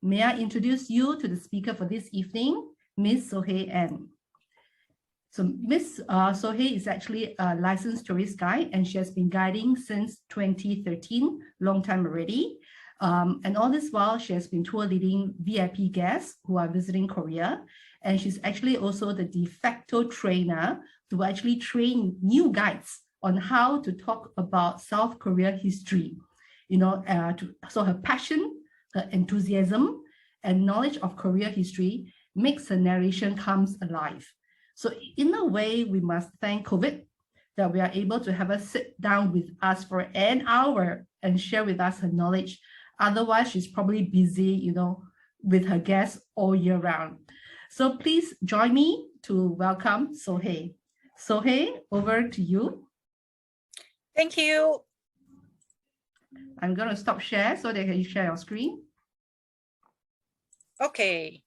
May I introduce you to the speaker for this evening, Ms. Sohey Ahn. So Ms. Sohey is actually a licensed tourist guide, and she has been guiding since 2013, long time already. And all this while, she has been tour leading VIP guests who are visiting Korea. And she's actually also the de facto trainer to actually train new guides on how to talk about South Korea history. So her passion, her enthusiasm, and knowledge of Korea history makes her narration comes alive. So in a way, we must thank COVID that we are able to have her sit down with us for an hour and share with us her knowledge. Otherwise, she's probably busy, with her guests all year round. So please join me to welcome Sohey. Sohey, over to you. Thank you. I'm going to stop share so that you can share your screen. Okay.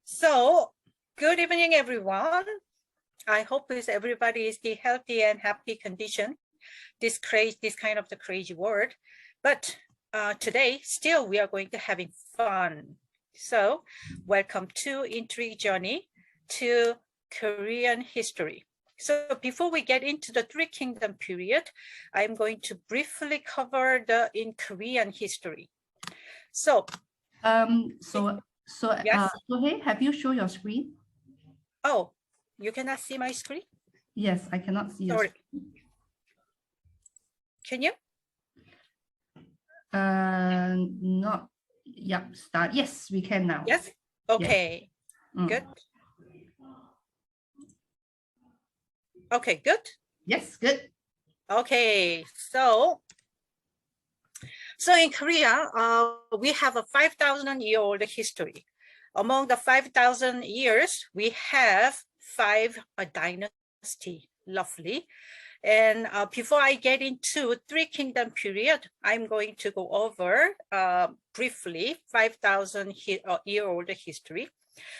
So, good evening, everyone. I hope everybody is in healthy and happy condition. This kind of the crazy world, but today still we are going to having fun. So, welcome to Intriq Journey to Korean history. So before we get into the Three Kingdom period, I'm going to briefly cover the in Korean history. So, yes. Sohey, have you shown your screen? Oh, you cannot see my screen? Yes, I cannot see your screen. Can you? Not. Yep. Start. Yes, we can now. Yes. Okay. Yes. Good. Okay. Good. Yes. Good. Okay. So in Korea, we have a 5,000-year-old history. Among the 5,000 years, we have 5 dynasties, lovely. And before I get into Three Kingdom period, I'm going to go over briefly 5,000-year-old history.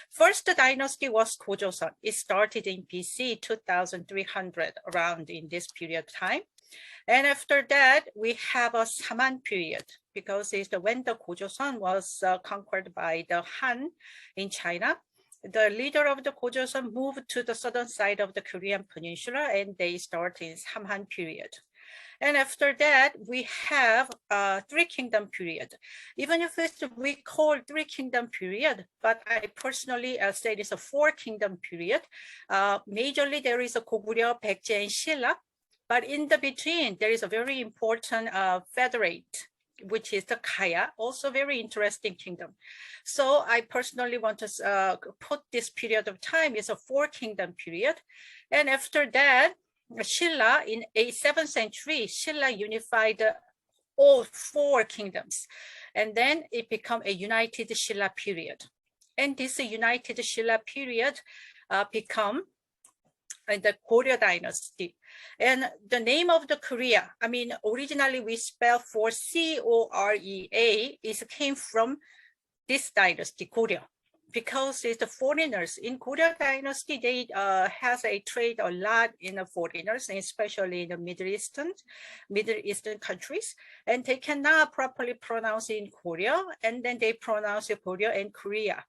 First dynasty was Gojoseon. It started in BC 2300, around in this period of time. And after that, we have a Samhan period, because it's when the Gojoseon was conquered by the Han in China. The leader of the Gojoseon moved to the southern side of the Korean peninsula, and they start in Samhan period. And after that, we have Three Kingdom period. Even if we call Three Kingdom period, but I personally say it's a Four Kingdom period. Majorly, there is a Goguryeo, Baekje, and Shilla. But in the between, there is a very important fabled, which is the Kaya, also very interesting kingdom. So I personally want to put this period of time is a Four Kingdom period. And after that, Shilla in 7th century, Shilla unified all 4 kingdoms. And then it became a united Shilla period. And this united Shilla period become the Goryeo dynasty. And the name of the Korea, originally we spell for Korea, came from this dynasty, Goryeo, because it's the foreigners in Goryeo dynasty. They has a trade a lot in the foreigners, especially in the Middle Eastern countries, and they cannot properly pronounce in Korea, and then they pronounce it Goryeo and Korea,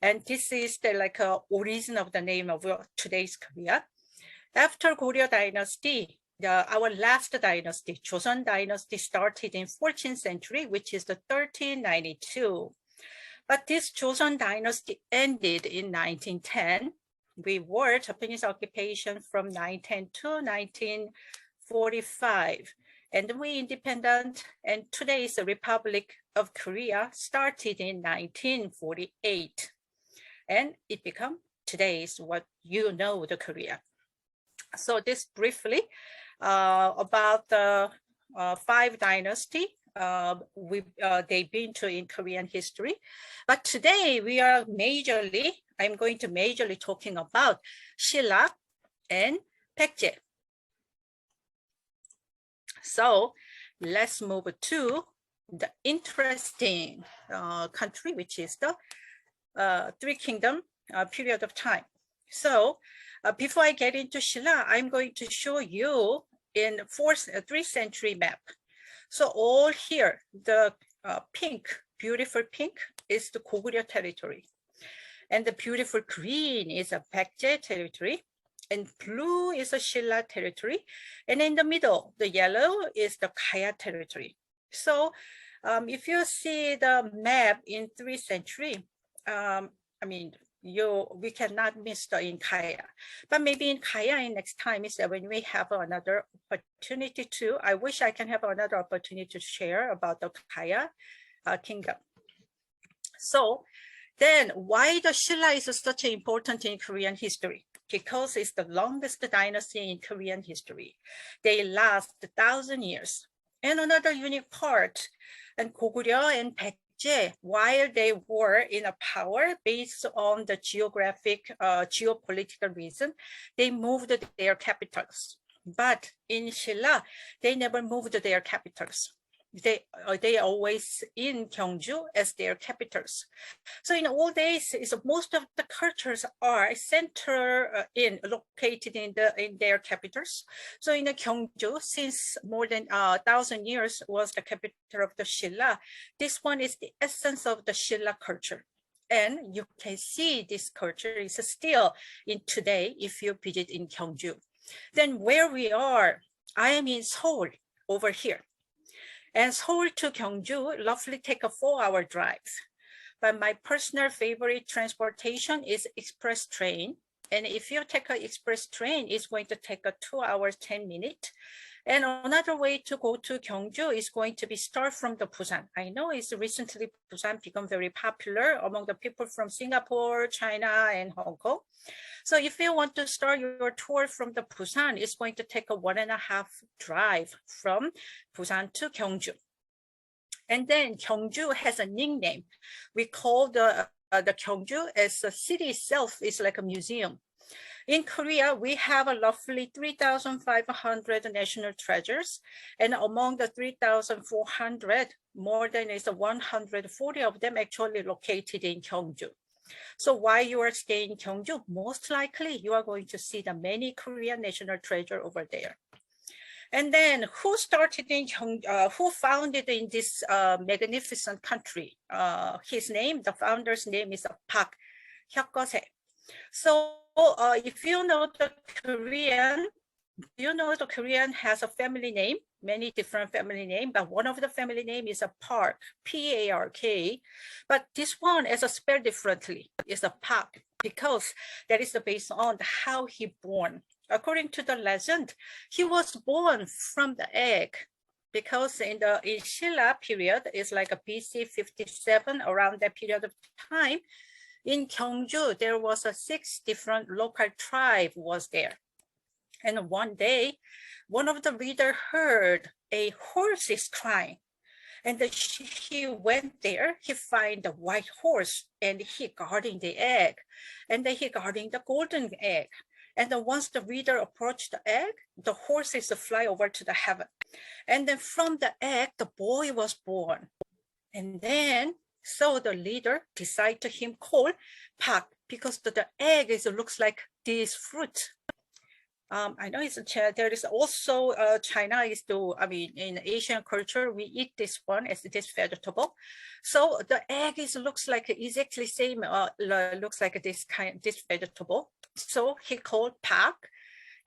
and this is the origin of the name of today's Korea. After Goryeo dynasty, our last dynasty, Joseon dynasty, started in 14th century, which is the 1392. But this Joseon dynasty ended in 1910. We were Japanese occupation from 1910 to 1945. And we independent, and today is the Republic of Korea, started in 1948. And it become today's what you know the Korea. So this briefly about the 5 dynasty they've been to in Korean history. But today we are I'm going to majorly talking about Silla and Baekje. So let's move to the interesting country, which is the Three Kingdom period of time. So before I get into Shilla, I'm going to show you in 3rd century map. So all here, the pink, beautiful pink is the Goguryeo territory. And the beautiful green is a Baekje territory. And blue is a Shilla territory. And in the middle, the yellow is the Gaya territory. So if you see the map in 3rd century, we cannot miss the in Gaya. But maybe in Gaya in next time is that when we have another opportunity to, I wish I can have another opportunity to share about the Gaya kingdom. So then why the Shilla is such an important in Korean history? Because it's the longest dynasty in Korean history. They last 1,000 years. And another unique part, and Goguryeo and Baekje, while they were in a power based on the geopolitical reason, they moved their capitals. But in Shilla, they never moved their capitals. They always in Gyeongju as their capitals. So in old days, most of the cultures are located in their capitals. So in Gyeongju, since more than 1,000 years was the capital of the Shilla, this one is the essence of the Shilla culture. And you can see this culture is still in today if you visit in Gyeongju. Then where we are, I am in Seoul over here. And Seoul to Gyeongju roughly take a 4-hour drive. But my personal favorite transportation is express train. And if you take an express train, it's going to take a 2 hours, 10 minutes. And another way to go to Gyeongju is going to be start from the Busan. I know it's recently Busan become very popular among the people from Singapore, China, and Hong Kong. So if you want to start your tour from the Busan, it's going to take a 1.5 drive from Busan to Gyeongju. And then Gyeongju has a nickname. We call the Gyeongju as the city itself is like a museum. In Korea, we have a roughly 3,500 national treasures. And among the 3,400, more than 140 of them actually located in Gyeongju. So while you are staying in Gyeongju, most likely you are going to see the many Korean national treasure over there. And then who started in Gyeongju, who founded in this magnificent country? His name, the founder's name is Park Hyokgose. So if you know the Korean, you know the Korean has a family name, many different family names, but one of the family name is a Park, P-A-R-K. But this one is spelled differently. It's a Park because that is based on how he born. According to the legend, he was born from the egg because in Shilla period, it's like a BC 57, around that period of time. In Gyeongju, there was 6 different local tribe was there. And one day, one of the reader heard a horse is crying. And he went there, he find the white horse and he guarding the egg. And then he guarding the golden egg. And then once the reader approached the egg, the horses fly over to the heaven. And then from the egg, the boy was born. And then, so the leader decided to him call Park because the egg looks like this fruit. I know there is also China is in Asian culture, we eat this one as this vegetable. So the egg looks like exactly same, looks like this vegetable. So he called Park,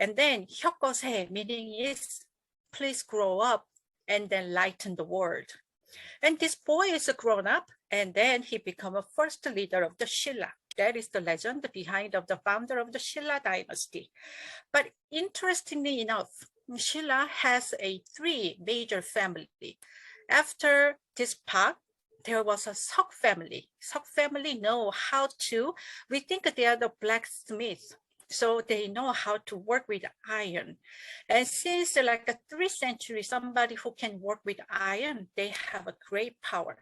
and then Hyokgose, meaning is please grow up and then lighten the world. And this boy is grown up, and then he become a first leader of the Shilla. That is the legend behind of the founder of the Shilla dynasty. But interestingly enough, Shilla has 3 major families. After this Park, there was a Seok family. Seok family know how to, we think they are the blacksmiths. So they know how to work with iron. And since like 3rd century, somebody who can work with iron, they have a great power.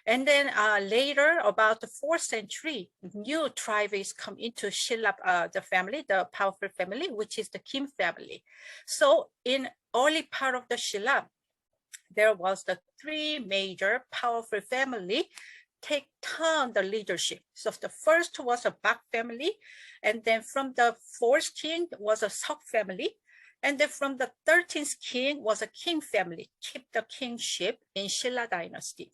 And then later, about the 4th century, new tribes come into Shilla, the family, the powerful family, which is the Kim family. So in early part of the Shilla, there was the 3 major powerful family take on the leadership. So the first was a Baek family, and then from the 4th king was a Seok family, And then from the 13th king was a king family, keep the kingship in Shilla dynasty.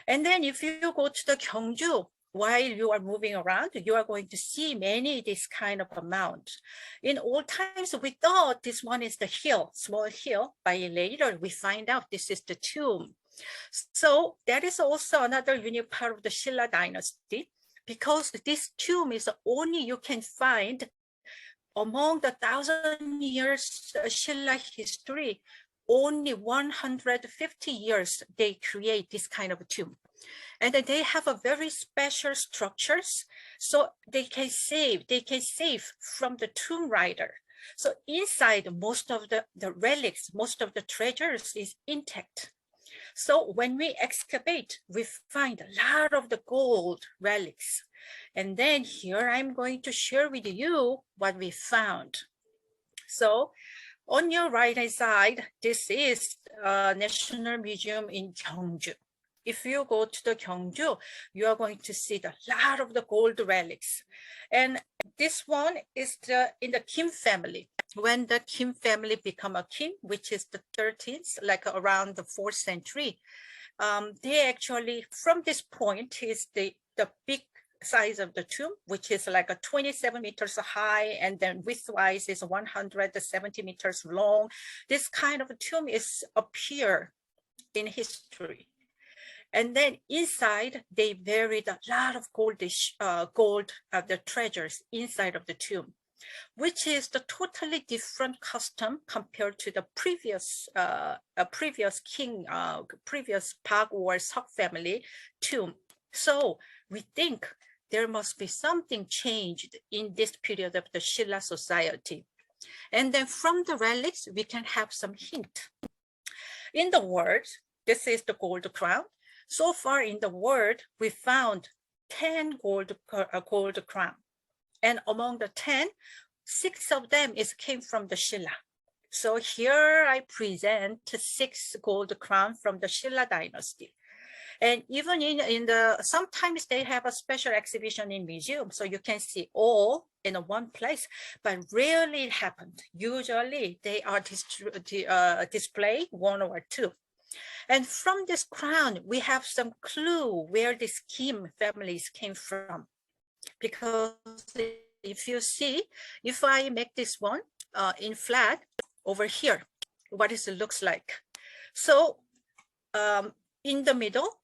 And then if you go to the Gyeongju, while you are moving around, you are going to see many this kind of amount. In old times, we thought this one is the hill, small hill, but later we find out this is the tomb. So that is also another unique part of the Shilla dynasty, because this tomb is the only you can find among the 1,000 years Shilla history. Only 150 years they create this kind of tomb. And they have a very special structures, so they can save from the tomb raider. So inside, most of the relics, most of the treasures is intact. So when we excavate, we find a lot of the gold relics. And then here I'm going to share with you what we found. So on your right hand side, this is National Museum in Gyeongju. If you go to the Gyeongju, you are going to see a lot of the gold relics. And this one is in the Kim family. When the Kim family become a king, which is the 13th, like around the 4th century, they actually, from this point, is the big size of the tomb, which is like a 27 meters high, and then widthwise is 170 meters long. This kind of tomb is appear in history. And then inside, they buried a lot of the treasures inside of the tomb, which is the totally different custom compared to the previous king, previous Park or Seok family tomb. So we think there must be something changed in this period of the Shilla society. And then from the relics, we can have some hint. In the world, this is the gold crown. So far in the world, we found 10 gold crown. And among the 10, 6 of them came from the Shilla. So here I present 6 gold crown from the Shilla dynasty. And even in the, sometimes they have a special exhibition in museum, so you can see all in one place, but rarely it happened. Usually they are displayed 1 or 2. And from this crown, we have some clue where these Kim families came from. Because if you see, if I make this one in flat over here, what it looks like. So in the middle,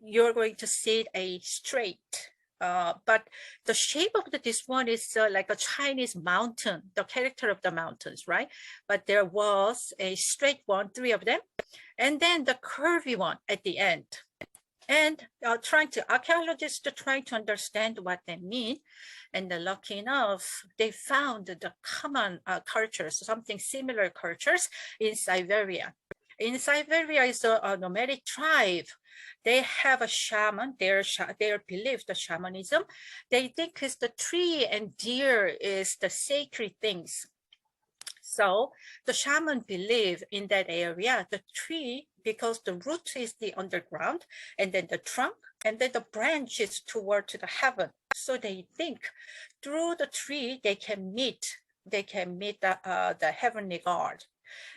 you're going to see a straight, but the shape of this one is like a Chinese mountain, the character of the mountains, right? But there was a straight one, 3 of them, and then the curvy one at the end. And archaeologists are trying to understand what they mean. And lucky enough, they found the common cultures, something similar cultures in Siberia. In Siberia is a nomadic tribe. They have a shaman, their belief, the shamanism. They think it's the tree and deer is the sacred things. So the shaman believe in that area, the tree, because the root is the underground, and then the trunk, and then the branch is toward to the heaven. So they think through the tree, they can meet the heavenly God.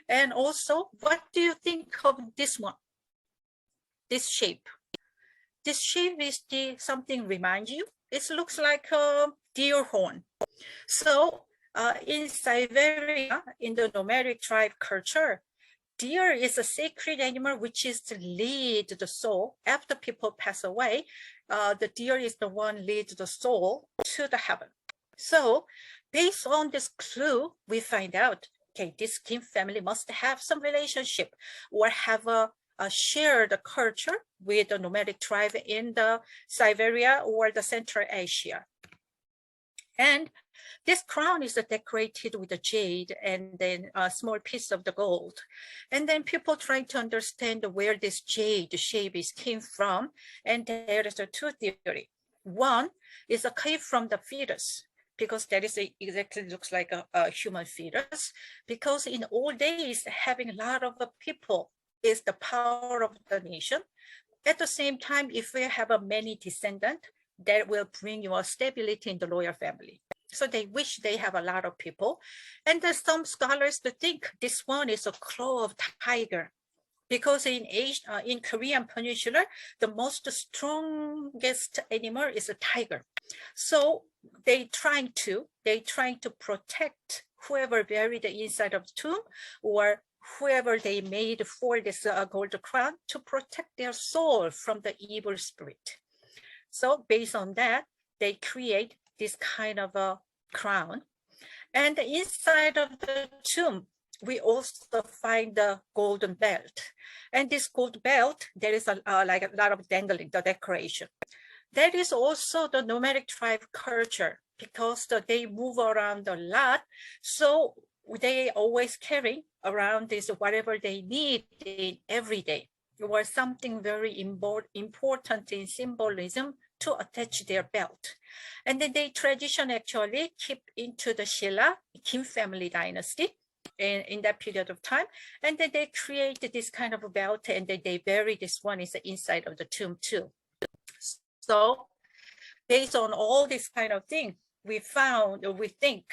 And also, what do you think of this one? This shape. This shape is something reminds you. It looks like a deer horn. So in Siberia, in the nomadic tribe culture, deer is a sacred animal which is to lead the soul. After people pass away, the deer is the one leads the soul to the heaven. So based on this clue, we find out, okay, this Kim family must have some relationship or have a shared culture with the nomadic tribe in the Siberia or the Central Asia. And this crown is decorated with the jade and then a small piece of the gold. And then people trying to understand where this jade shape came from. And there is 2 theories. One is a came from the fetus, because that is exactly looks like a human fetus. Because in old days, having a lot of people is the power of the nation. At the same time, if we have a many descendants, that will bring you a stability in the royal family. So they wish they have a lot of people. And then some scholars think this one is a claw of tiger, because in Korean Peninsula, the most strongest animal is a tiger. So they trying to protect whoever buried inside of the tomb, or whoever they made for this gold crown, to protect their soul from the evil spirit. So based on that, they create this kind of a crown. And inside of the tomb, we also find the golden belt. And this gold belt, there is like a lot of dangling, the decoration. That is also the nomadic tribe culture, because they move around a lot. So they always carry around this whatever they need in every day, or something very important in symbolism to attach their belt. And then they tradition actually keep into the Shilla, Kim family dynasty in that period of time. And then they create this kind of a belt, and then they bury this one is the inside of the tomb too. So based on all this kind of thing, we think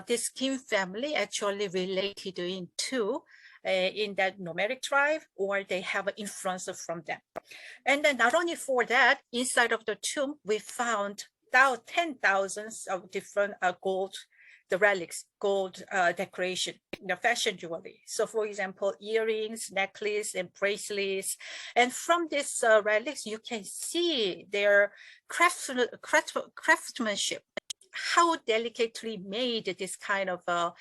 this Kim family actually related into in that nomadic tribe, or they have an influence from them. And then not only for that, inside of the tomb, we found 10,000s of different gold, the relics, gold decoration, the fashion jewelry. So for example, earrings, necklace, and bracelets. And from these relics, you can see their craftsmanship, how delicately made this kind of the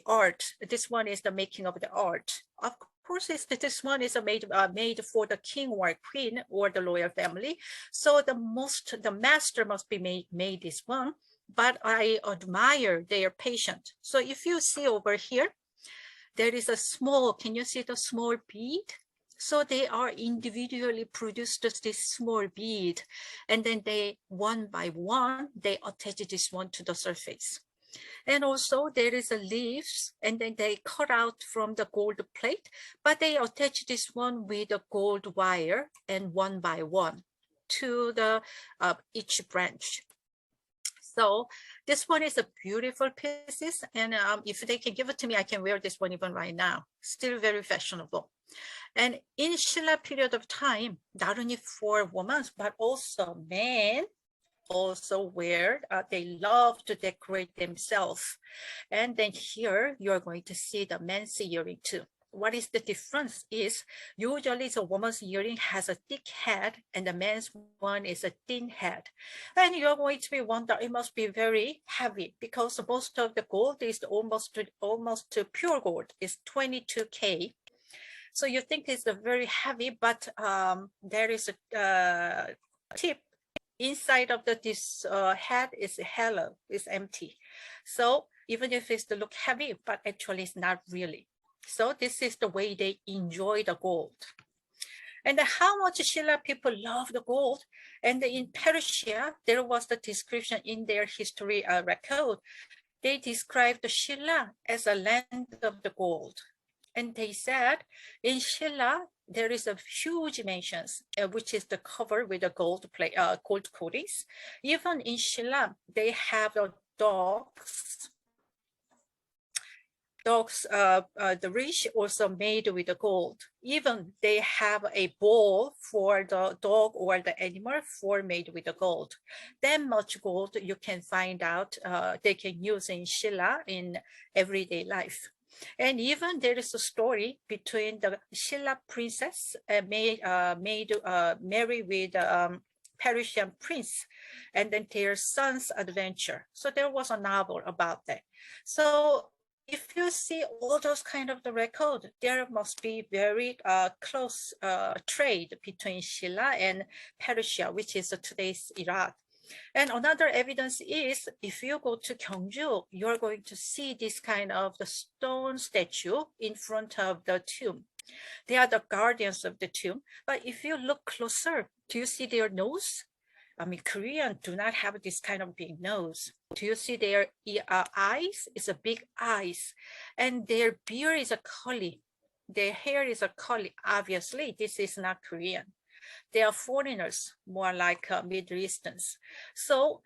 art. This one is the making of the art. Of course, this one is made for the king or queen or the royal family. So the master must be made this one. But I admire their patience. So if you see over here, there is a small, can you see the small bead? So they are individually produced this small bead, and then they, one by one, they attach this one to the surface. And also there is a leaves, and then they cut out from the gold plate, but they attach this one with a gold wire, and one by one to the each branch. So this one is a beautiful piece, and if they can give it to me, I can wear this one even right now. Still very fashionable. And in Shilla period of time, not only for women, but also men also wear, they love to decorate themselves. And then here you're going to see the men's earring too. What is the difference is usually the woman's earring has a thick head and the man's one is a thin head. And you're going to be wondering, it must be very heavy, because most of the gold is almost to pure gold, is 22K. So you think it's very heavy, but there is a tip inside of this head is hollow, is empty. So even if it's to look heavy, but actually it's not really. So this is the way they enjoy the gold. And how much Shilla people love the gold. And in Persia, there was the description in their history record. They described the Shilla as a land of the gold. And they said in Shilla, there is a huge mansions, which is the cover with the gold coatings. Even in Shilla, they have dogs. The rich also made with the gold. Even they have a bowl for the dog or the animal made with the gold. That much gold you can find out they can use in Shilla in everyday life. And even there is a story between the Shilla princess married with Persian prince, and then their son's adventure. So there was a novel about that. So if you see all those kind of the record, there must be very close trade between Shilla and Persia, which is today's Iraq. And another evidence is, if you go to Gyeongju, you're going to see this kind of the stone statue in front of the tomb. They are the guardians of the tomb. But if you look closer, do you see their nose? I mean, Koreans do not have this kind of big nose. Do you see their eyes? It's a big eyes. And their beard is a curly. Their hair is a curly. Obviously, this is not Korean. They are foreigners, more like Middle Easterns. So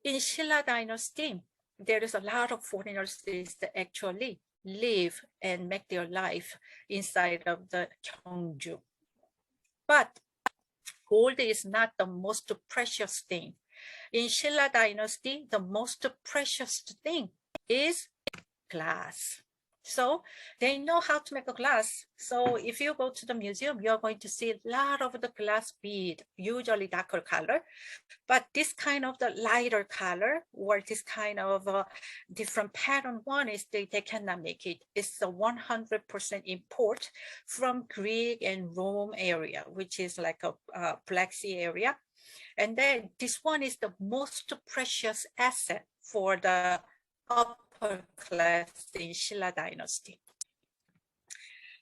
In Shilla dynasty, there is a lot of foreigners that actually live and make their life inside of the Gyeongju. But gold is not the most precious thing. In Shilla dynasty, the most precious thing is glass. So they know how to make a glass. So if you go to the museum, you're going to see a lot of the glass bead, usually darker color. But this kind of the lighter color or this kind of different pattern one is they cannot make it. It's a 100% import from Greek and Rome area, which is like a Black Sea area. And then this one is the most precious asset for the upper class in Shilla dynasty.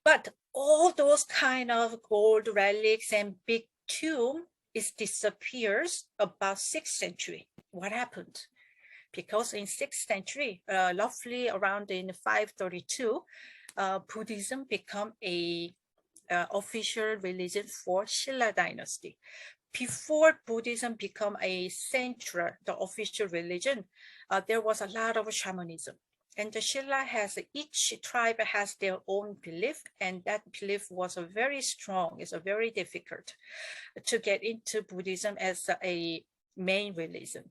But all those kind of gold relics and big tomb disappears about 6th century. What happened? Because in 6th century, roughly around in 532, Buddhism become a official religion for Shilla dynasty. Before Buddhism become a central, the official religion, there was a lot of shamanism. And the Shilla each tribe has their own belief, and that belief was very strong. It's very difficult to get into Buddhism as a main religion.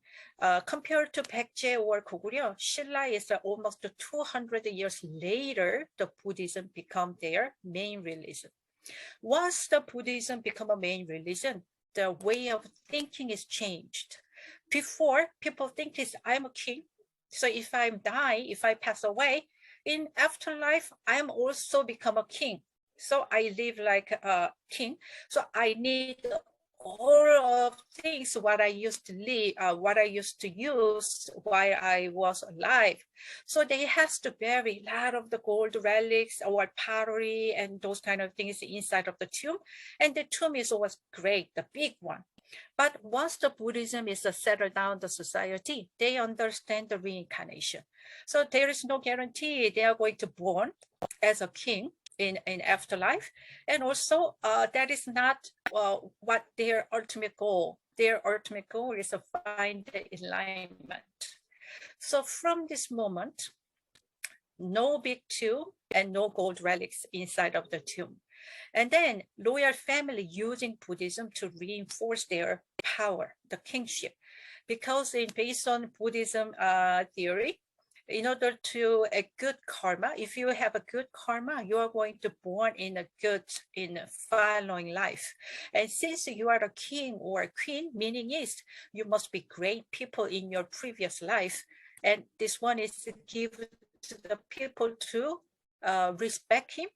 Compared to Baekje or Goguryeo, Shilla is almost 200 years later, the Buddhism become their main religion. Once the Buddhism become a main religion, the way of thinking is changed. Before, people think I'm a king. So if I die, if I pass away, in afterlife, I'm also become a king. So I live like a king. So I need all of things what I used to live, what I used to use while I was alive. So they has to bury a lot of the gold relics or pottery and those kind of things inside of the tomb. And the tomb is always great, the big one. But once the Buddhism is settled down the society, they understand the reincarnation. So there is no guarantee they are going to born as a king in afterlife. And also that is not what their ultimate goal. Their ultimate goal is to find the enlightenment. So from this moment, no big tomb and no gold relics inside of the tomb. And then royal family using Buddhism to reinforce their power, the kingship. Because based on Buddhism theory, in order to a good karma, if you have a good karma, you are going to born in a following life. And since you are a king or a queen, meaning is you must be great people in your previous life. And this one is to give to the people to respect him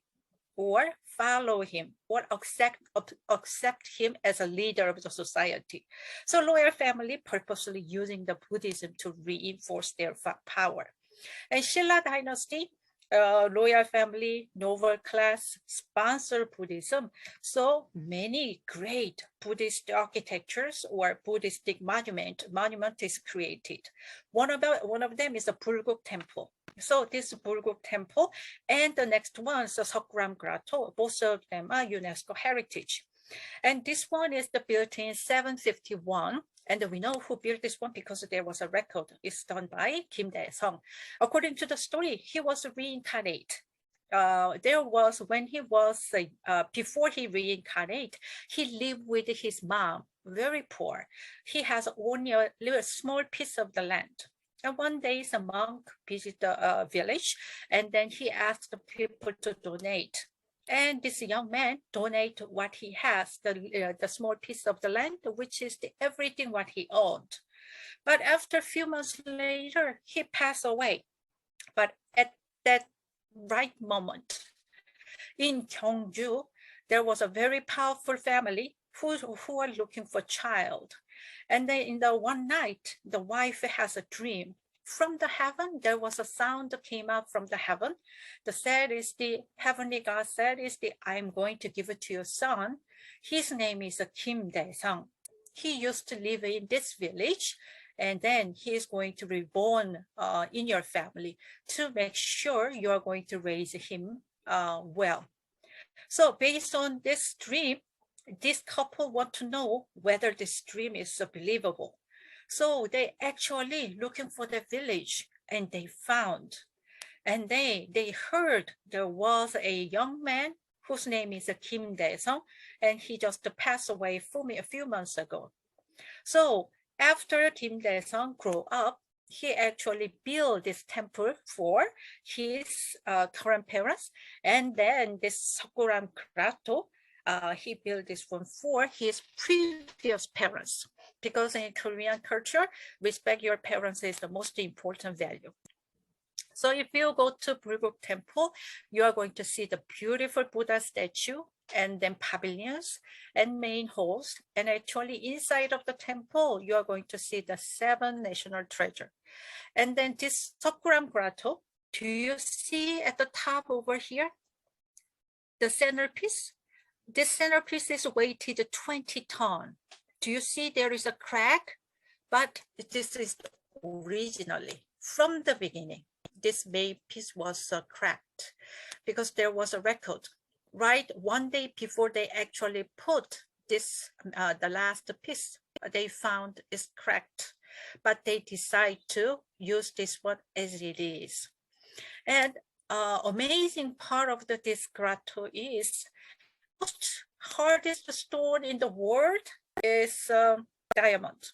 or follow him or accept him as a leader of the society. So royal family purposely using the Buddhism to reinforce their power. And Shilla dynasty, royal family, noble class sponsor Buddhism. So many great Buddhist architectures or Buddhistic monument is created. One of them is the Bulguk Temple. So this Bulguk Temple and the next one is the Seokgram Grotto. Both of them are UNESCO heritage. And this one is built in 751. And we know who built this one because there was a record. It's done by Kim Dae-sung. According to the story, he was reincarnated. There was when he was before he reincarnated, he lived with his mom, very poor. He has only a little small piece of the land. And one day, a monk visited the village, and then he asked the people to donate. And this young man donated what he has, the small piece of the land, which is everything what he owned. But after a few months later, he passed away. But at that right moment, in Gyeongju, there was a very powerful family who are looking for a child. And then in the one night, the wife has a dream. From the heaven, there was a sound that came out from the heaven. The heavenly God said I'm going to give it to your son. His name is Kim Dae-sung. He used to live in this village, and then he is going to be born in your family to make sure you are going to raise him well. So based on this dream, this couple want to know whether this dream is believable. So they actually looking for the village, and they found, and they heard there was a young man whose name is Kim Dae-sung, and he just passed away from me a few months ago. So after Kim Dae-sung grew up, he actually built this temple for his grandparents, and then this Sakuram Grotto, he built this one for his previous parents, because in Korean culture, respect your parents is the most important value. So if you go to Bulguk Temple, you are going to see the beautiful Buddha statue, and then pavilions and main halls. And actually inside of the temple, you are going to see the 7 national treasure. And then this Sakuram Grotto, do you see at the top over here, the centerpiece? This centerpiece is weighted 20 tons. Do you see there is a crack? But this is originally, from the beginning, this main piece was cracked because there was a record. Right, one day before they actually put this, the last piece, they found is cracked, but they decide to use this one as it is. And amazing part of this grotto is most hardest stone in the world is diamond,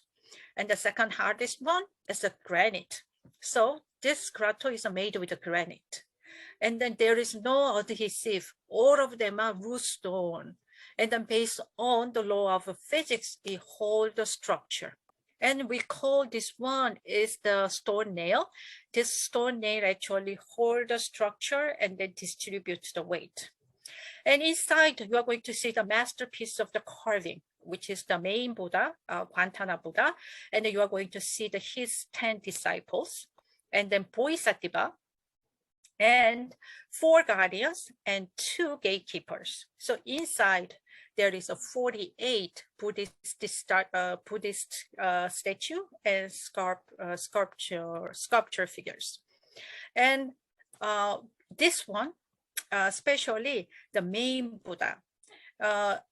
and the second hardest one is a granite. So this grotto is made with granite. And then there is no adhesive. All of them are root stone. And then based on the law of physics, it holds the structure. And we call this one is the stone nail. This stone nail actually holds the structure and then distributes the weight. And inside, you are going to see the masterpiece of the carving, which is the main Buddha, Guantana Buddha. And then you are going to see his 10 disciples, and then Bodhisattva, and 4 guardians and 2 gatekeepers. So inside there is a 48 Buddhist statue and sculpture figures. And this one, especially the main Buddha,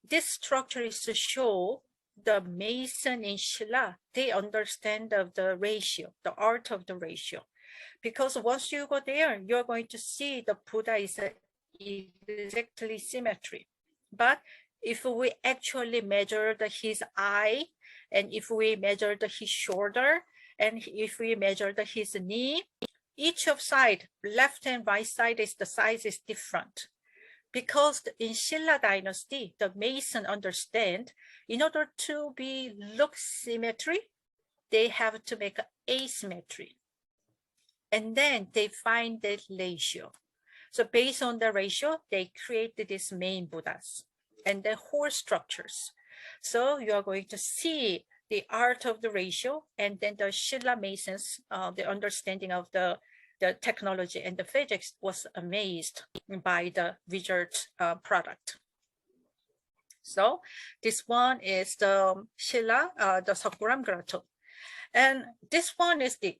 this structure is to show the mason in Shilla, they understand of the ratio, the art of the ratio. Because once you go there, you're going to see the Buddha is exactly symmetry. But if we actually measure his eye, and if we measure his shoulder, and if we measure his knee, each of side, left and right side, the size is different. Because in Shilla dynasty, the Mason understand, in order to look symmetry, they have to make asymmetry. And then they find the ratio. So based on the ratio, they created these main Buddhas and the whole structures. So you are going to see the art of the ratio, and then the Shilla Masons, the understanding of the technology and the physics was amazed by the result product. So this one is the Shilla, the Sakuram Grotto. And this one is the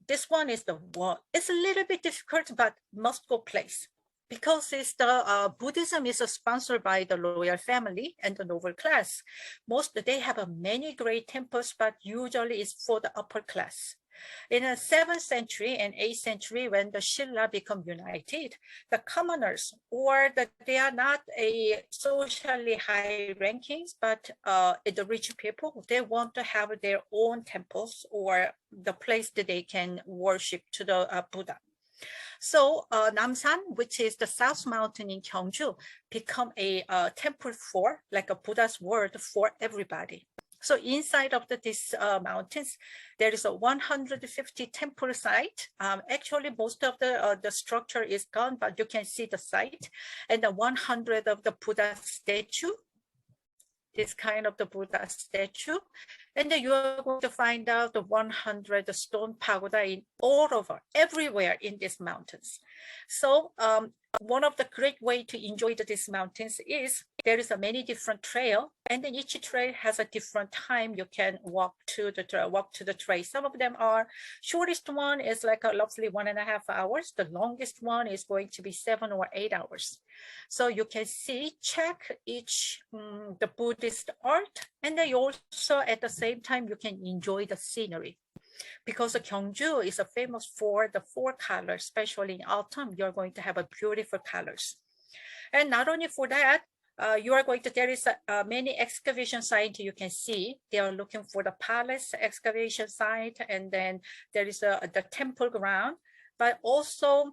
one. It's a little bit difficult, but must go place, because it's the Buddhism is sponsored by the royal family and the noble class. They have many great temples, but usually it's for the upper class. In the 7th century and 8th century, when the Shilla become united, the commoners, or they are not a socially high rankings, but the rich people, they want to have their own temples or the place that they can worship to the Buddha. So Namsan, which is the South Mountain in Gyeongju, become a temple for, like a Buddha's word for everybody. So inside of these mountains, there is a 150 temple site. Actually, most of the structure is gone, but you can see the site, and the 100 of the Buddha statue, this kind of the Buddha statue. And then you are going to find out the 100 stone pagoda in all over, everywhere in these mountains. So one of the great way to enjoy these mountains is there is a many different trail, and then each trail has a different time you can walk to the trail. Some of them are, shortest one is like a roughly 1.5 hours. The longest one is going to be 7 or 8 hours. So you can see, check each the Buddhist art, and then you also at the same time you can enjoy the scenery. because Gyeongju is famous for the 4 colors, especially in autumn, you're going to have a beautiful colors. And not only for that, there is many excavation sites you can see. They are looking for the palace excavation site, and then there is the temple ground, but also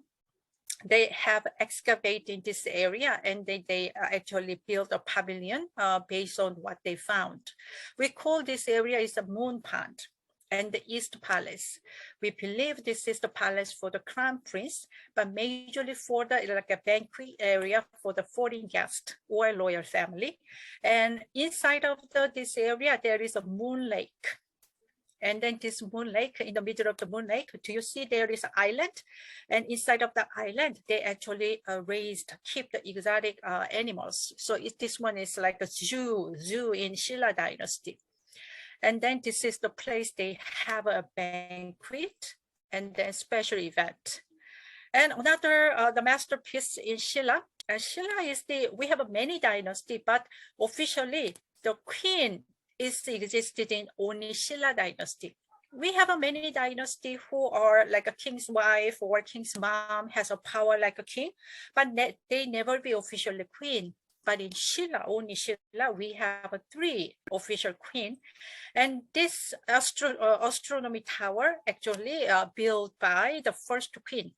they have excavated this area, and they actually built a pavilion based on what they found. We call this area is a moon pond and the East Palace. We believe this is the palace for the crown prince, but majorly for the like a banquet area for the foreign guest or royal family. And inside of this area, there is a moon lake. And then this moon lake, in the middle of the moon lake, do you see there is an island? And inside of the island, they actually keep the exotic animals. So this one is like a zoo in Shilla dynasty. And then this is the place they have a banquet and then special event. And another, the masterpiece in Shilla. And Shilla is we have many dynasty, but officially the queen existed in only Shilla dynasty. We have many dynasty who are like a king's wife or king's mom has a power like a king, but they never be officially queen. But in Shilla, only Shilla, we have 3 official queen. And this astronomy tower actually built by the first queen.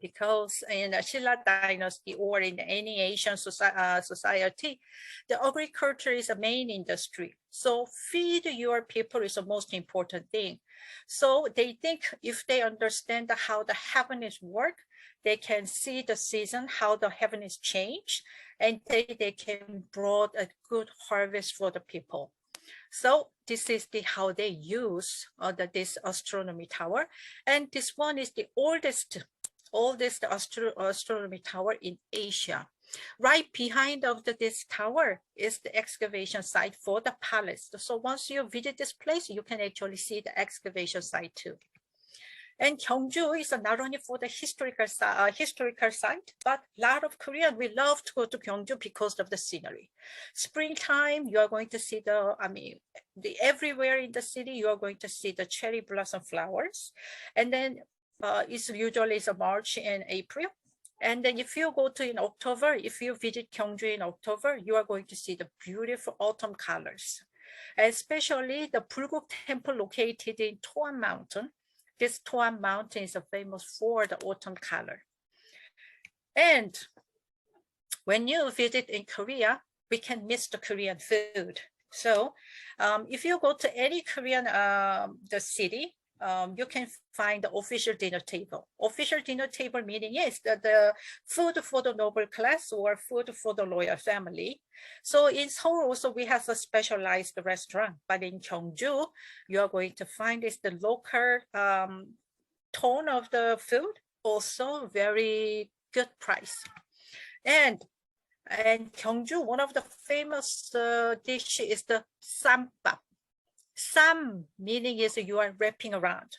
Because in the Shilla dynasty or in any Asian society, the agriculture is a main industry. So feed your people is the most important thing. So they think if they understand how the heavens work, they can see the season, how the heavens change, and they can bring a good harvest for the people. So this is how they use this astronomy tower. And this one is the oldest astronomy tower in Asia. Right behind of this tower is the excavation site for the palace. So once you visit this place, you can actually see the excavation site too. And Gyeongju is not only for the historical site, but a lot of Koreans, we love to go to Gyeongju because of the scenery. Springtime, you are going to see everywhere in the city, you are going to see the cherry blossom flowers. And then it's usually March and April. And then if you go to in October, if you visit Gyeongju in October, you are going to see the beautiful autumn colors. Especially the Bulguk Temple located in Toan Mountain. This Toan Mountain is famous for the autumn color. And when you visit in Korea, we can miss the Korean food. So if you go to any Korean the city, you can find the official dinner table. Official dinner table meaning is the food for the noble class or food for the royal family. So in Seoul also we have a specialized restaurant, but in Gyeongju, you are going to find is the local tone of the food, also very good price. And Gyeongju, one of the famous dish is the sambap. Sam meaning is you are wrapping around.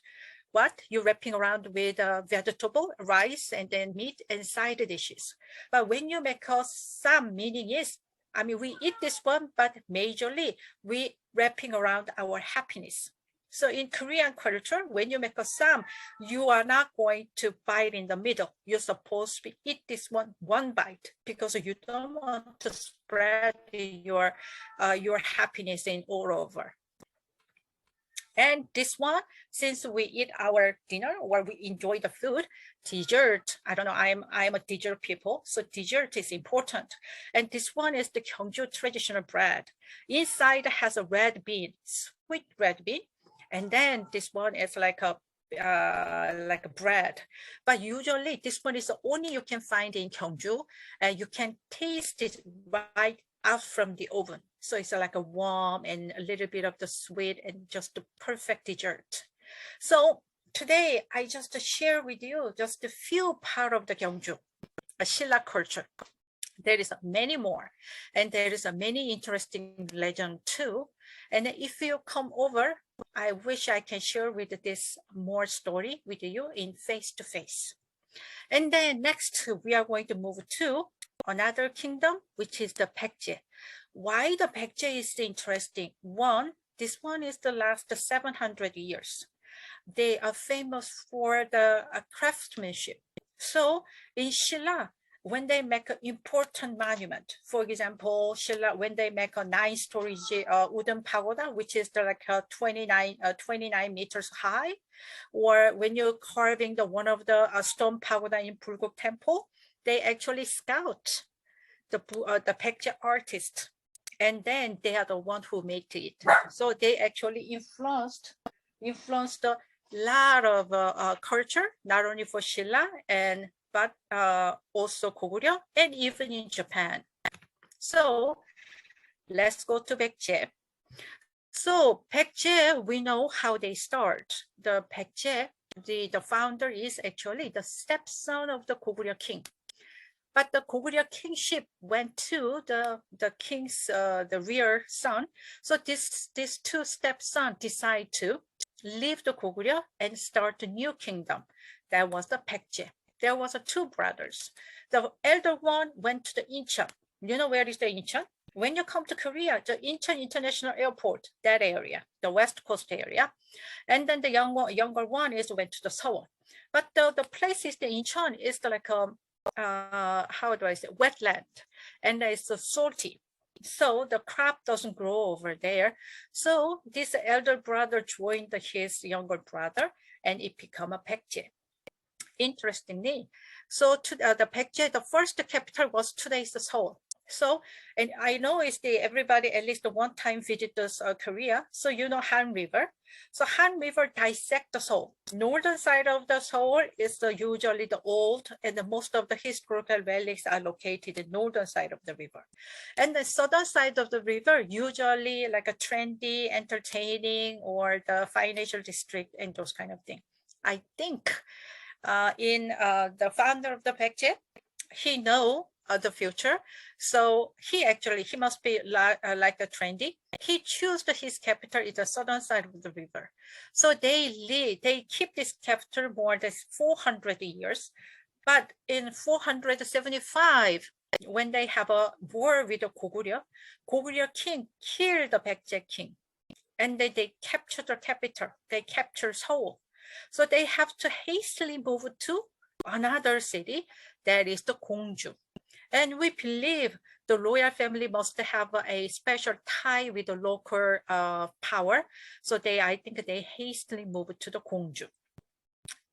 What? You're wrapping around with vegetable, rice, and then meat and side dishes. But when you make a sam meaning is, we eat this one, but majorly we wrapping around our happiness. So in Korean culture, when you make a sam, you are not going to bite in the middle. You're supposed to eat this one bite because you don't want to spread your happiness in all over. And this one, since we eat our dinner or we enjoy the food, dessert, I don't know, I'm a dessert people, so dessert is important. And this one is the Gyeongju traditional bread. Inside has a red bean, sweet red bean. And then this one is like a bread. But usually this one is the only you can find in Gyeongju, and you can taste it right out from the oven. So it's like a warm and a little bit of the sweet and just the perfect dessert. So today I just share with you just a few part of the Gyeongju, a Shilla culture. There is many more, and there is a many interesting legend too. And if you come over, I wish I can share with this more story with you in face-to-face. And then next we are going to move to another kingdom, which is the Baekje. Why the Baekje is interesting? One, this one is the last 700 years. they are famous for the craftsmanship. So in Shilla, when they make an important monument, for example, Shilla, when they make a 9-story wooden pagoda, which is like 29 meters high, or when you're carving one of the stone pagoda in Bulguk Temple, they actually scout the Baekje artist, and then they are the one who made it. So they actually influenced a lot of culture, not only for Shilla but also Goguryeo, and even in Japan. So let's go to Baekje. So Baekje, we know how they start. The Baekje, the founder is actually the stepson of the Goguryeo king. But the Goguryeo kingship went to the king's the real son. So these two stepsons decide to leave the Goguryeo and start a new kingdom. That was the Baekje. There was two brothers. The elder one went to the Incheon. You know where is the Incheon? When you come to Korea, the Incheon International Airport, that area, the West Coast area. And then the younger one went to the Seoul. But the place is the Incheon is like how do I say, wetland, and it's salty. So the crop doesn't grow over there. So this elder brother joined his younger brother, and it became a Baekje. Interestingly, so the Baekje, the first capital was today's Seoul. So, and I know everybody at least one time visits Korea. So you know Han River. So Han River dissects the Seoul. Northern side of the Seoul is usually the old, and most of the historical relics are located in northern side of the river. And the southern side of the river usually like a trendy, entertaining, or the financial district and those kind of things. I think in the founder of the Baekje, he know the future. So he must be like a trendy. He chose his capital in the southern side of the river. So they keep this capital more than 400 years. But in 475, when they have a war with the Goguryeo king killed the Baekje king. And they captured the capital. They captured Seoul. So they have to hastily move to another city, that is the Gyeongju. And we believe the royal family must have a special tie with the local power. So I think they hastily moved to the Gyeongju.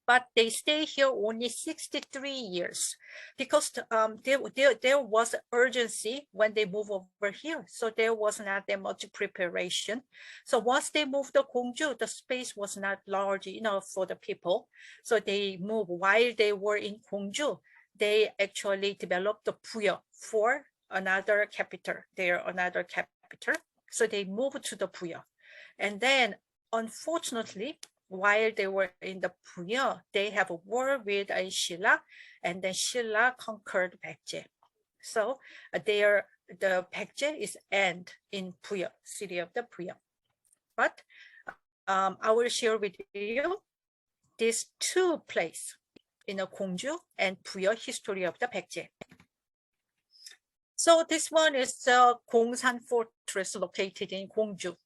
But they stay here only 63 years because there was urgency when they moved over here. So there was not that much preparation. So once they moved to Gyeongju, the space was not large enough for the people. So they moved while they were in Gyeongju. They actually developed the Buyeo for another capital. So they moved to the Buyeo. And then, unfortunately, while they were in the Buyeo, they have a war with Shilla, and then Shilla conquered Baekje. So the Baekje is end in Buyeo, city of the Buyeo. But I will share with you these two places in the Gyeongju and Buyeo history of the Baekje. So this one is the Gongsan Fortress located in Gyeongju.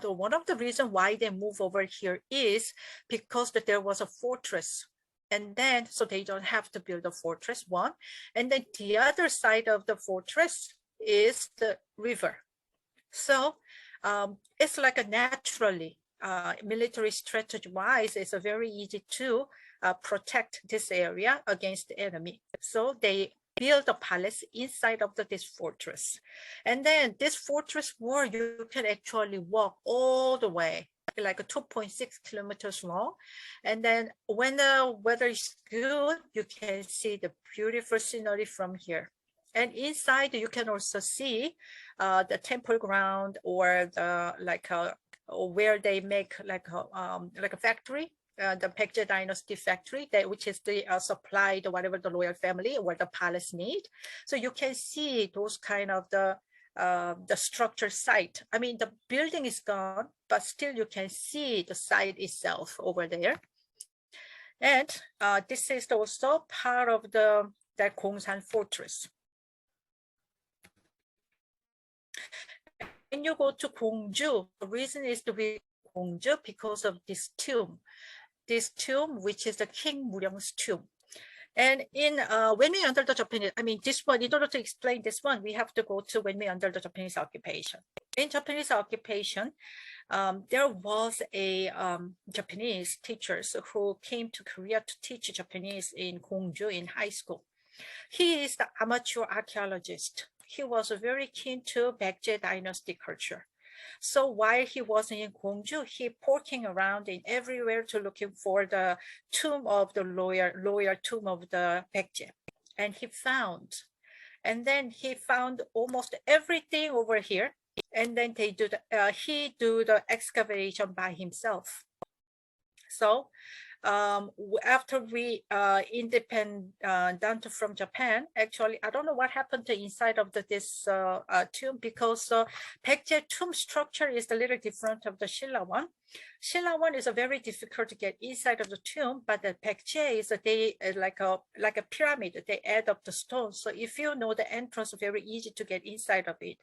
One of the reasons why they move over here is because there was a fortress, and then so they don't have to build a fortress, one, and then the other side of the fortress is the river. So it's like a naturally military strategy wise, it's very easy to protect this area against the enemy. So they build a palace inside of this fortress. And then this fortress wall, you can actually walk all the way, like 2.6 kilometers long. And then when the weather is good, you can see the beautiful scenery from here. And inside, you can also see the temple ground, or the where they make like a factory. The Baekje dynasty factory, which is the supplied whatever the royal family or the palace need. So you can see those kind of the structure site. I mean, the building is gone, but still you can see the site itself over there. And this is also part of that Gongsan Fortress. When you go to Gyeongju, the reason is to be Gyeongju because of this tomb. this tomb, which is the King Muryong's tomb. And in when we under the Japanese, I mean, this one, in order to explain this one, we have to go to when we under the Japanese occupation. In Japanese occupation, there was a Japanese teachers who came to Korea to teach Japanese in Gyeongju in high school. He is the amateur archaeologist. He was very keen to Baekje dynasty culture. So while he was in Gyeongju, he poking around in everywhere to looking for the tomb of the loyal tomb of the Baekje. And he found. And then he found almost everything over here. And then he do the excavation by himself. So after we independent from Japan, actually, I don't know what happened to inside of this tomb, because Baekje tomb structure is a little different of the Shilla one. Shilla one is a very difficult to get inside of the tomb, but the Baekje is like a pyramid. They add up the stones. So if you know the entrance, very easy to get inside of it.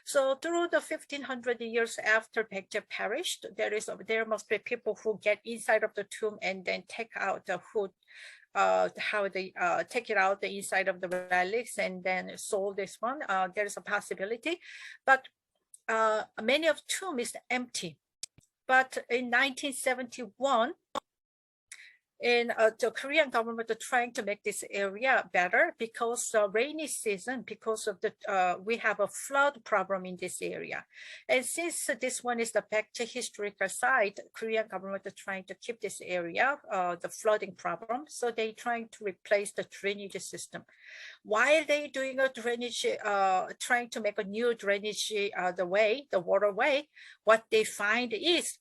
So through the 1500 years after Baekje perished, there must be people who get inside of the tomb and then take out the hood, how they take it out the inside of the relics and then sold this one. There is a possibility, but many of tomb is empty. But in 1971, the Korean government are trying to make this area better because rainy season, because of the we have a flood problem in this area. And since this one is the Baekje historical site, Korean government are trying to keep this area, the flooding problem. So they trying to replace the drainage system. While they doing a drainage, trying to make a new drainage, the waterway, what they find is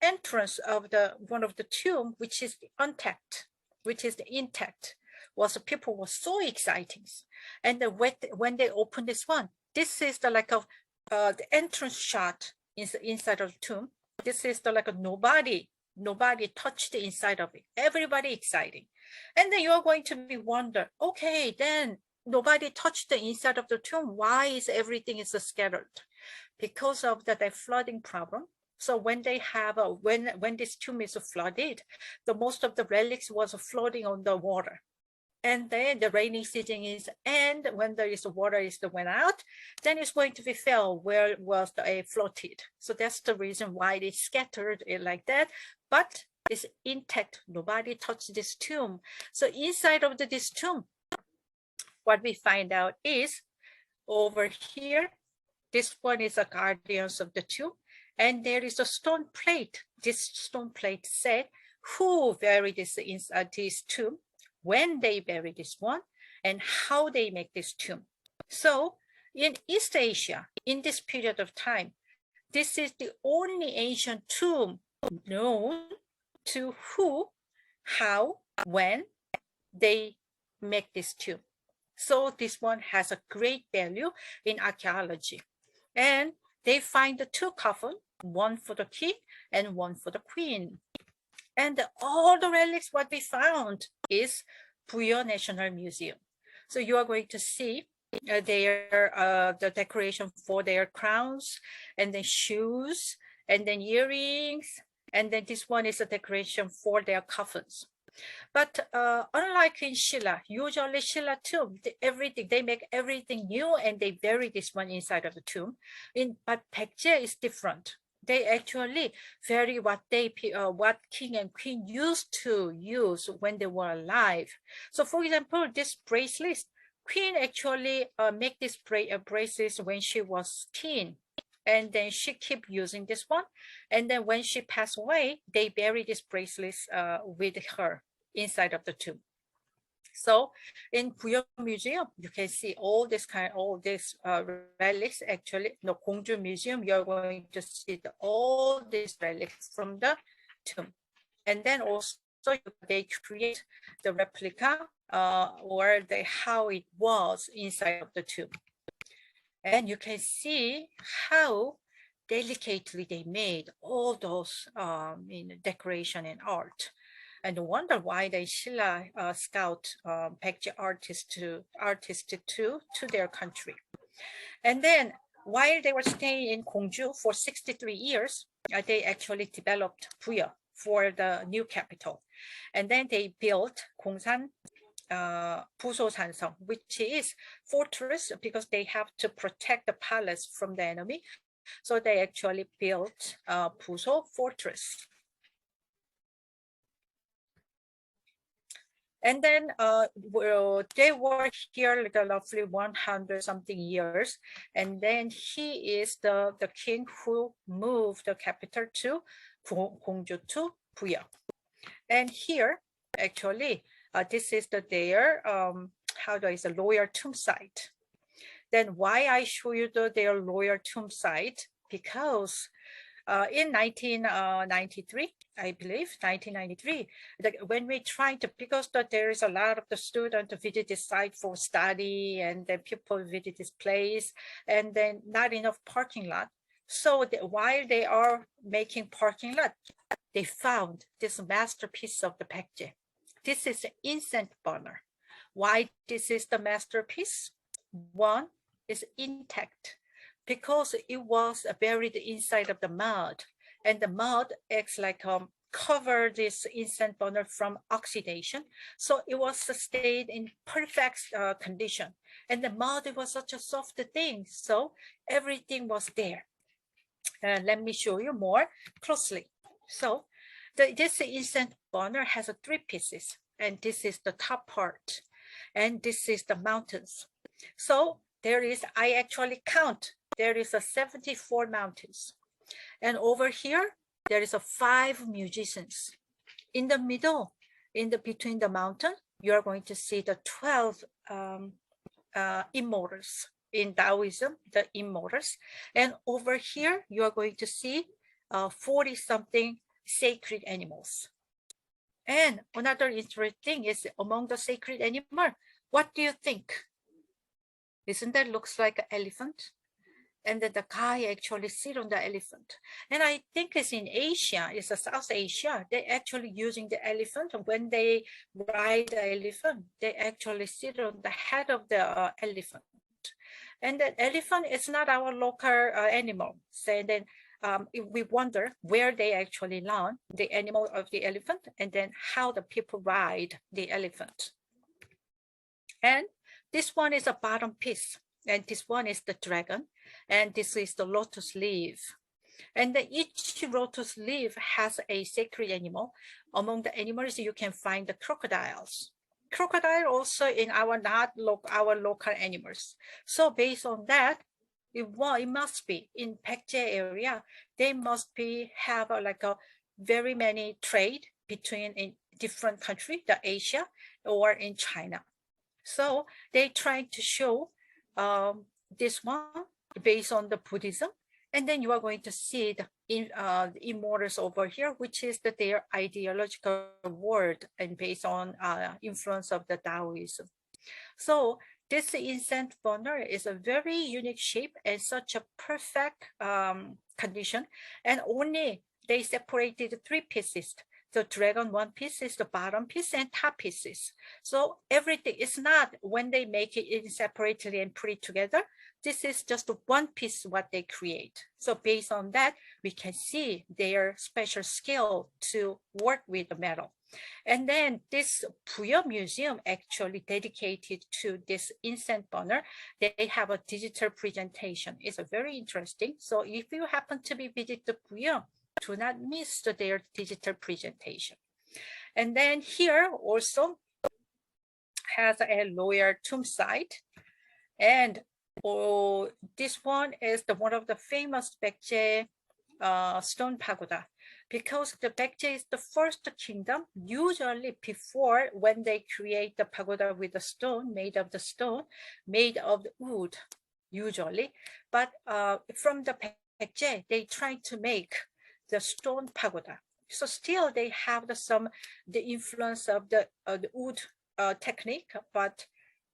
entrance of one of the tomb, which is intact, was people were so exciting. And when they opened this one, this is the entrance shot inside of the tomb. This is nobody touched the inside of it. Everybody exciting. And then you're going to be wonder, okay, then nobody touched the inside of the tomb. Why is everything is scattered? Because of the flooding problem. So when they have when this tomb is flooded, the most of the relics was floating on the water. And then the rainy season is, and when there is water went out, then it's going to be fell where it was floated. So that's the reason why they scattered it like that. But it's intact. Nobody touched this tomb. So inside of this tomb, what we find out is over here, this one is a guardians of the tomb. And there is a stone plate. This stone plate said who buried this tomb, when they buried this one, and how they make this tomb. So in East Asia, in this period of time, this is the only ancient tomb known to who, how, when they make this tomb. So this one has a great value in archaeology. And they find the two coffins, one for the king and one for the queen. And all the relics, what we found is Buyeo National Museum. So you are going to see the decoration for their crowns, and then shoes, and then earrings, and then this one is a decoration for their coffins. But unlike in Shilla, usually Shilla tomb, they make everything new and they bury this one inside of the tomb. But Baekje is different. They actually vary what king and queen used to use when they were alive. So for example, this bracelet, queen actually make this bracelet when she was teen. And then she keep using this one. And then when she passed away, they bury this bracelet with her inside of the tomb. So in Buyeo Museum, you can see all these relics. Actually, in the Gongju Museum, you're going to see all these relics from the tomb. And then also they create the replica or how it was inside of the tomb. And you can see how delicately they made all those decoration and art. And wonder why they Shilla scout Baekje artists to their country. And then while they were staying in Gyeongju for 63 years, they actually developed Buyeo. for the new capital. And then they built Gongsan, Busosanseong, which is fortress because they have to protect the palace from the enemy. So they actually built Buso fortress. And then they were here like roughly 100 something years. And then he is the king who moved the capital to Gyeongju to Buyeo. And here, actually, this is their, royal tomb site. Then why I show you their royal tomb site? Because in 1993, I believe, 1993, when we try to, because there is a lot of the students visit this site for study, and then people visit this place, and then not enough parking lot. So while they are making parking lot, they found this masterpiece of the Baekje. This is an incense burner. Why this is the masterpiece? One is intact, because it was buried inside of the mud, and the mud acts like cover this incense burner from oxidation. So it was stayed in perfect condition. And the mud was such a soft thing, so everything was there. Let me show you more closely. So this incense burner has 3 pieces, and this is the top part, and this is the mountains. So there is, I actually count, there is 74 mountains. And over here, there is 5 musicians. In the middle, between the mountain, you are going to see the 12 immortals. In Taoism, the immortals. And over here, you are going to see 40 something sacred animals. And another interesting thing is, among the sacred animal, what do you think? Isn't that looks like an elephant? And then the guy actually sit on the elephant. And I think it's in Asia, it's a South Asia, they actually using the elephant. When they ride the elephant, they actually sit on the head of the elephant. And the elephant is not our local animal. So then we wonder where they actually learn the animal of the elephant, and then how the people ride the elephant. And this one is a bottom piece, and this one is the dragon, and this is the lotus leaf. And each lotus leaf has a sacred animal. Among the animals, you can find the crocodiles. Crocodile also in our local animals. So based on that, it must be in Baekje area. They must have like a very many trade between in different countries, the Asia or in China. So they try to show this one based on the Buddhism, and then you are going to see the immortals over here, which is their ideological word and based on influence of the Taoism. So this incense burner is a very unique shape and such a perfect condition, and only they separated 3 pieces. The dragon one piece is the bottom piece and top pieces. So everything is not when they make it in separately and put it together. This is just one piece what they create. So based on that, we can see their special skill to work with the metal. And then this Buyeo Museum actually dedicated to this incense burner. They have a digital presentation. It's a very interesting. So if you happen to be visit the Buyeo, do not miss their digital presentation. And then here also has a lower tomb site. And this one is one of the famous Baekje stone pagoda, because the Baekje is the first kingdom. Usually before, when they create the pagoda with the stone, made of the wood, usually. But from the Baekje, they try to make the stone pagoda. So still they have the influence of the wood technique, but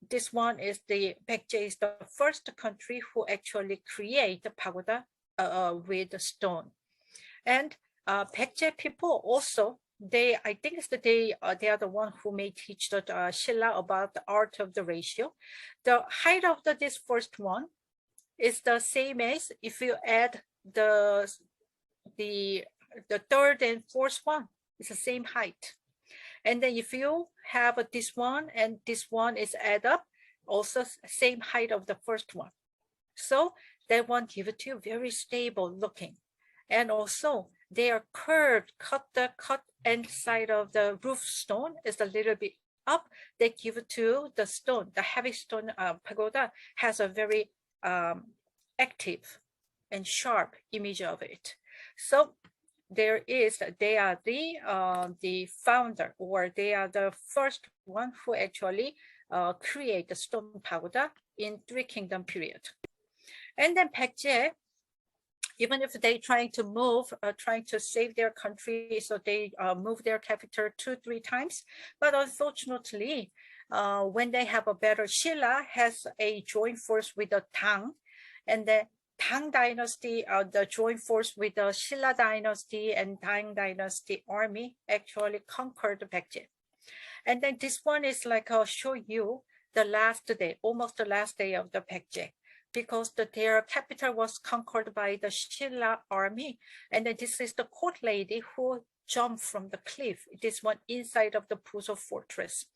this one is the Baekje is the first country who actually create the pagoda with the stone. And Baekje people also, I think they are the one who may teach the Shilla about the art of the ratio. The height of this first one is the same as if you add the the third and fourth one is the same height. And then if you have this one and this one is add up, also same height of the first one. So that one give it to you very stable looking. And also they are curved, the cut end side of the roof stone is a little bit up. They give it to the stone, the heavy stone pagoda has a very active and sharp image of it. So they are the founder, or they are the first one who actually create the stone pagoda in Three Kingdom period. And then Baekje, even if they trying to move, trying to save their country, so they move their capital 2-3 times. But unfortunately, when they have a better, Shilla has a joint force with the Tang, and the Tang dynasty, the joint force with the Shilla dynasty and Tang dynasty army actually conquered Baekje. And then this one is like I'll show you the last day, almost the last day of the Baekje, because their capital was conquered by the Shilla army. And then this is the court lady who jumped from the cliff. This one inside of the Puso fortress.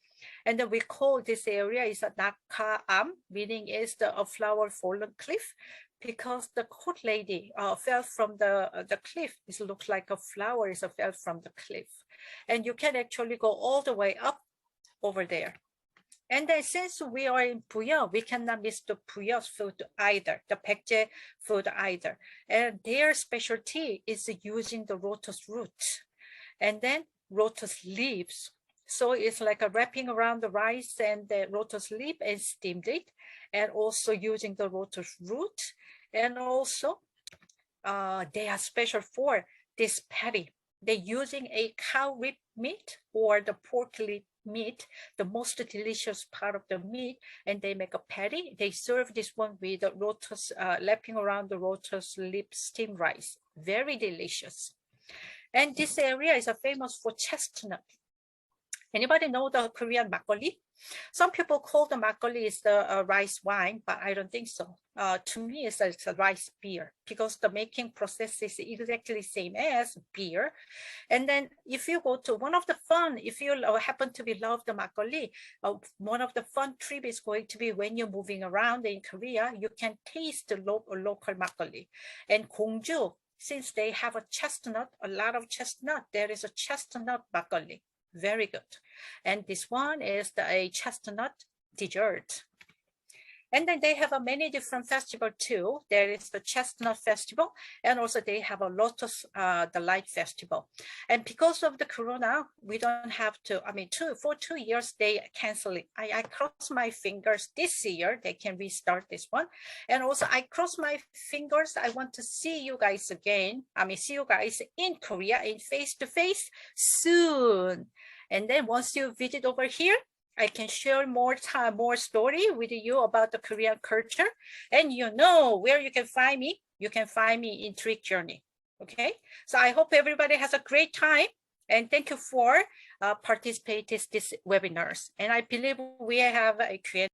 And then we call this area is a Naka-am, meaning is a flower fallen cliff, because the court lady fell from the cliff. It looks like a flower is fell from the cliff. And you can actually go all the way up over there. And then since we are in Buyeo, we cannot miss the Buyeo's food either, the Baekje food either. And their specialty is using the lotus root and then lotus leaves. So it's like a wrapping around the rice and the lotus leaf and steamed it, and also using the lotus root. And also they are special for this patty. They're using a cow rib meat or the pork lip meat, the most delicious part of the meat, and they make a patty. They serve this one with the lotus, lapping around the lotus leaf steamed rice. Very delicious. And this area is famous for chestnut. Anybody know the Korean makgeolli? Some people call the makgeolli is the rice wine, but I don't think so. To me, it's a rice beer, because the making process is exactly the same as beer. And then if you go to one of the fun, if you happen to be love the makgeolli, one of the fun trip is going to be when you're moving around in Korea, you can taste the local makgeolli. And Gyeongju, since they have a chestnut, a lot of chestnut, there is a chestnut makgeolli. Very good. And this one is a chestnut dessert. And then they have a many different festival too. There is the Chestnut Festival, and also they have a Lotus, the Light Festival. And because of the Corona, we don't have to, for 2 years, they cancel it. I cross my fingers this year, they can restart this one. And also I cross my fingers, I want to see you guys again. See you guys in Korea in face-to-face soon. And then once you visit over here, I can share more story with you about the Korean culture. And you know where you can find me. You can find me in Intriq Journey. Okay. So I hope everybody has a great time. And thank you for participating in this webinars. And I believe we have a Q&A.